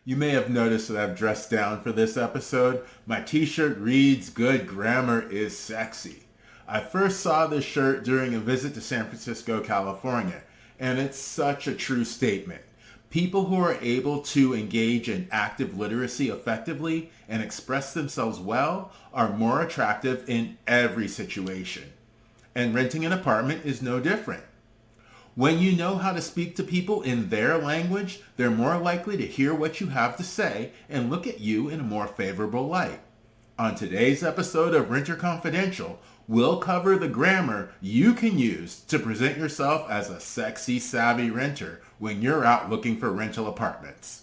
You may have noticed that I've dressed down for this episode. My t-shirt reads, "Good grammar is sexy." I first saw this shirt during a visit to San Francisco, California, and it's such a true statement. People who are able to engage in active literacy effectively and express themselves well are more attractive in every situation. And renting an apartment is no different. When you know how to speak to people in their language, they're more likely to hear what you have to say and look at you in a more favorable light. On today's episode of Renter Confidential, we'll cover the grammar you can use to present yourself as a sexy, savvy renter when you're out looking for rental apartments.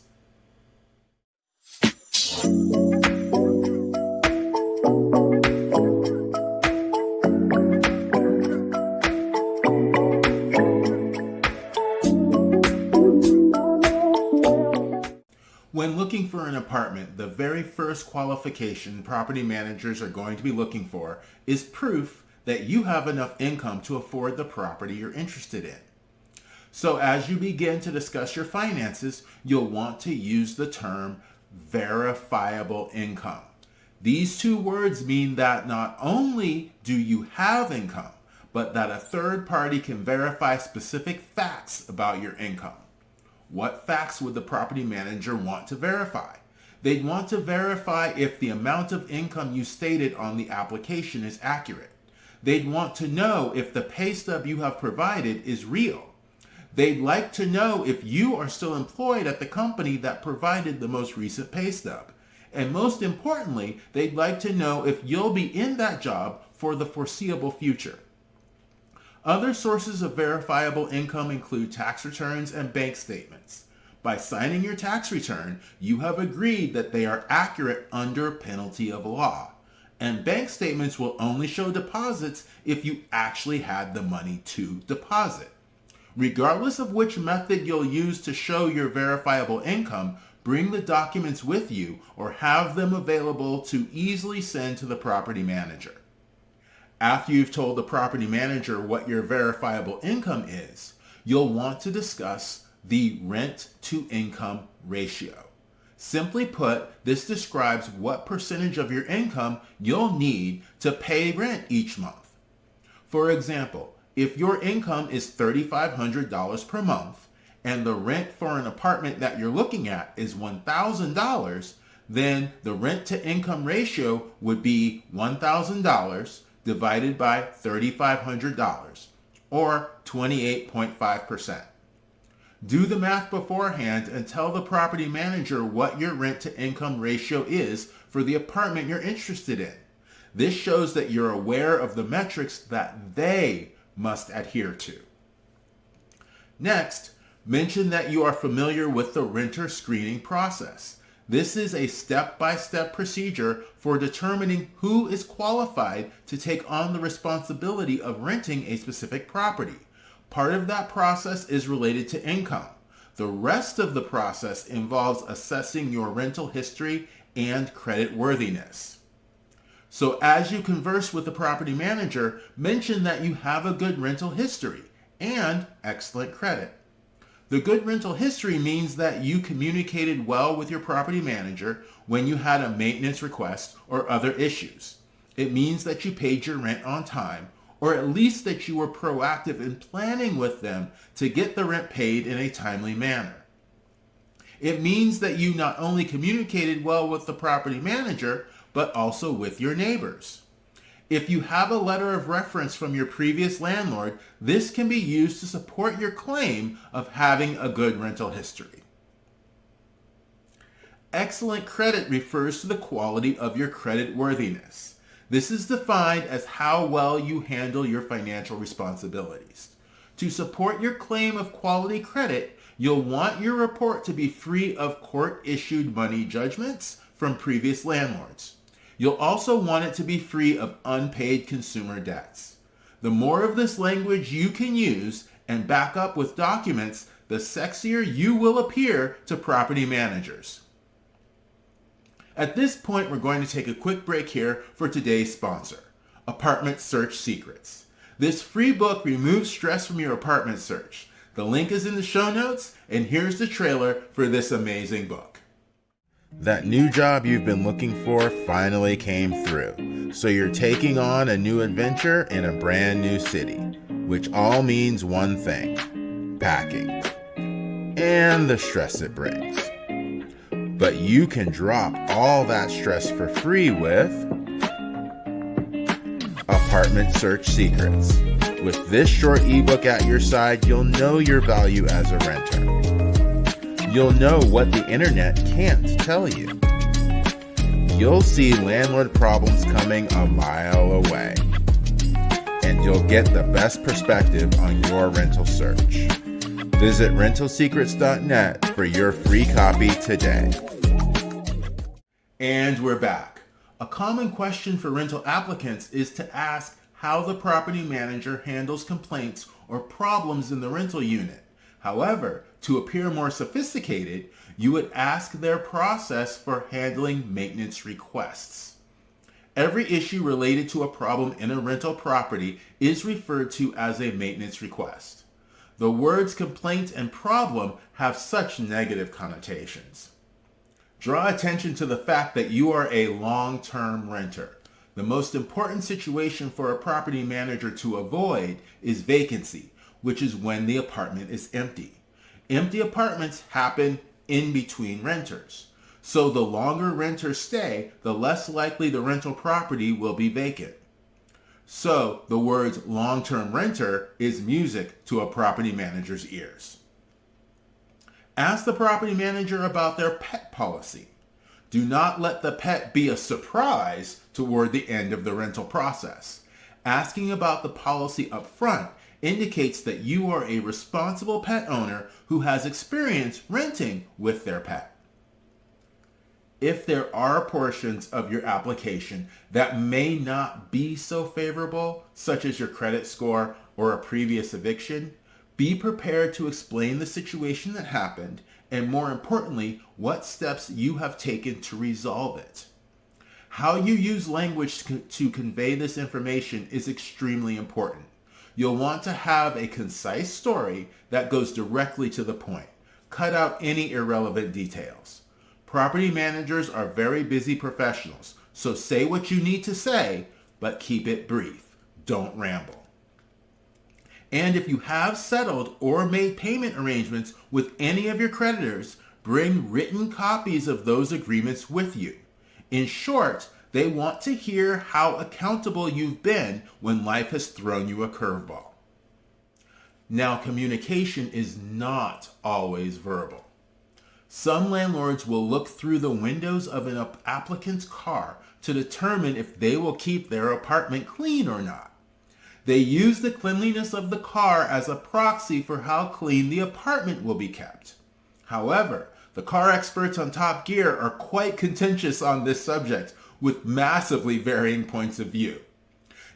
When looking for an apartment, the very first qualification property managers are going to be looking for is proof that you have enough income to afford the property you're interested in. So as you begin to discuss your finances, you'll want to use the term verifiable income. These two words mean that not only do you have income, but that a third party can verify specific facts about your income. What facts would the property manager want to verify? They'd want to verify if the amount of income you stated on the application is accurate. They'd want to know if the pay stub you have provided is real. They'd like to know if you are still employed at the company that provided the most recent pay stub. And most importantly, they'd like to know if you'll be in that job for the foreseeable future. Other sources of verifiable income include tax returns and bank statements. By signing your tax return, you have agreed that they are accurate under penalty of law. And bank statements will only show deposits if you actually had the money to deposit. Regardless of which method you'll use to show your verifiable income, bring the documents with you or have them available to easily send to the property manager. After you've told the property manager what your verifiable income is, you'll want to discuss the rent-to-income ratio. Simply put, this describes what percentage of your income you'll need to pay rent each month. For example, if your income is $3,500 per month and the rent for an apartment that you're looking at is $1,000, then the rent-to-income ratio would be $1,000 divided by $3,500, or 28.5%. Do the math beforehand and tell the property manager what your rent-to-income ratio is for the apartment you're interested in. This shows that you're aware of the metrics that they must adhere to. Next, mention that you are familiar with the renter screening process. This is a step-by-step procedure for determining who is qualified to take on the responsibility of renting a specific property. Part of that process is related to income. The rest of the process involves assessing your rental history and credit worthiness. So as you converse with the property manager, mention that you have a good rental history and excellent credit. The good rental history means that you communicated well with your property manager when you had a maintenance request or other issues. It means that you paid your rent on time, or at least that you were proactive in planning with them to get the rent paid in a timely manner. It means that you not only communicated well with the property manager, but also with your neighbors. If you have a letter of reference from your previous landlord, this can be used to support your claim of having a good rental history. Excellent credit refers to the quality of your credit worthiness. This is defined as how well you handle your financial responsibilities. To support your claim of quality credit, you'll want your report to be free of court-issued money judgments from previous landlords. You'll also want it to be free of unpaid consumer debts. The more of this language you can use and back up with documents, the sexier you will appear to property managers. At this point, we're going to take a quick break here for today's sponsor, Apartment Search Secrets. This free book removes stress from your apartment search. The link is in the show notes, and here's the trailer for this amazing book. That new job you've been looking for finally came through. So you're taking on a new adventure in a brand new city, which all means one thing: packing. And the stress it brings. But you can drop all that stress for free with Apartment Search Secrets. With this short ebook at your side, you'll know your value as a renter. You'll know what the internet can't tell you. You'll see landlord problems coming a mile away. And you'll get the best perspective on your rental search. Visit rentalsecrets.net for your free copy today. And we're back. A common question for rental applicants is to ask how the property manager handles complaints or problems in the rental unit. However, to appear more sophisticated, you would ask their process for handling maintenance requests. Every issue related to a problem in a rental property is referred to as a maintenance request. The words complaint and problem have such negative connotations. Draw attention to the fact that you are a long-term renter. The most important situation for a property manager to avoid is vacancy, which is when the apartment is empty. Empty apartments happen in between renters. So the longer renters stay, the less likely the rental property will be vacant. So the words long-term renter is music to a property manager's ears. Ask the property manager about their pet policy. Do not let the pet be a surprise toward the end of the rental process. Asking about the policy up front indicates that you are a responsible pet owner who has experience renting with their pet. If there are portions of your application that may not be so favorable, such as your credit score or a previous eviction, be prepared to explain the situation that happened and, more importantly, what steps you have taken to resolve it. How you use language to convey this information is extremely important. You'll want to have a concise story that goes directly to the point. Cut out any irrelevant details. Property managers are very busy professionals, so say what you need to say, but keep it brief. Don't ramble. And if you have settled or made payment arrangements with any of your creditors, bring written copies of those agreements with you. In short, they want to hear how accountable you've been when life has thrown you a curveball. Now, communication is not always verbal. Some landlords will look through the windows of an applicant's car to determine if they will keep their apartment clean or not. They use the cleanliness of the car as a proxy for how clean the apartment will be kept. However, the car experts on Top Gear are quite contentious on this subject, with massively varying points of view.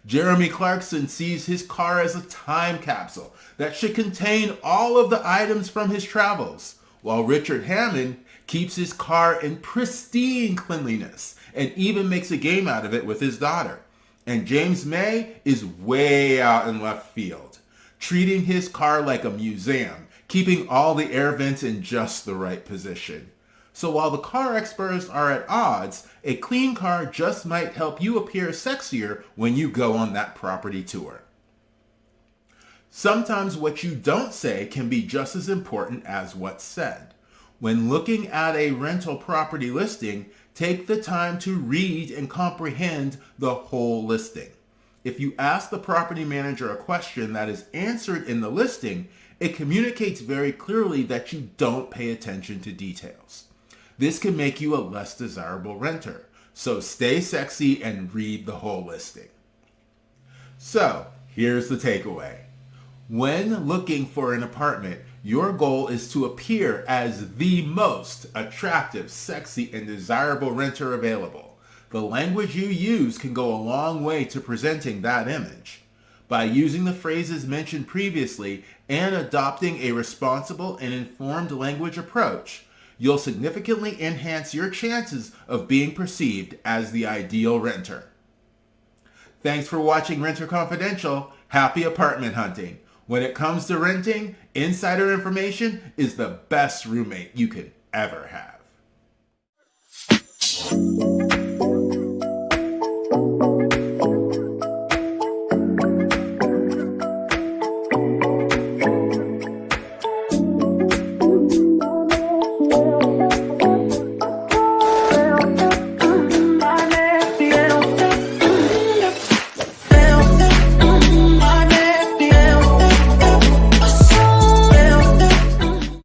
Jeremy Clarkson sees his car as a time capsule that should contain all of the items from his travels, while Richard Hammond keeps his car in pristine cleanliness and even makes a game out of it with his daughter. And James May is way out in left field, treating his car like a museum, keeping all the air vents in just the right position. So while the car experts are at odds, a clean car just might help you appear sexier when you go on that property tour. Sometimes what you don't say can be just as important as what's said. When looking at a rental property listing, take the time to read and comprehend the whole listing. If you ask the property manager a question that is answered in the listing, it communicates very clearly that you don't pay attention to details. This can make you a less desirable renter. So stay sexy and read the whole listing. So here's the takeaway. When looking for an apartment, your goal is to appear as the most attractive, sexy, and desirable renter available. The language you use can go a long way to presenting that image. By using the phrases mentioned previously and adopting a responsible and informed language approach, you'll significantly enhance your chances of being perceived as the ideal renter. Thanks for watching Renter Confidential. Happy apartment hunting. When it comes to renting, insider information is the best roommate you could ever have.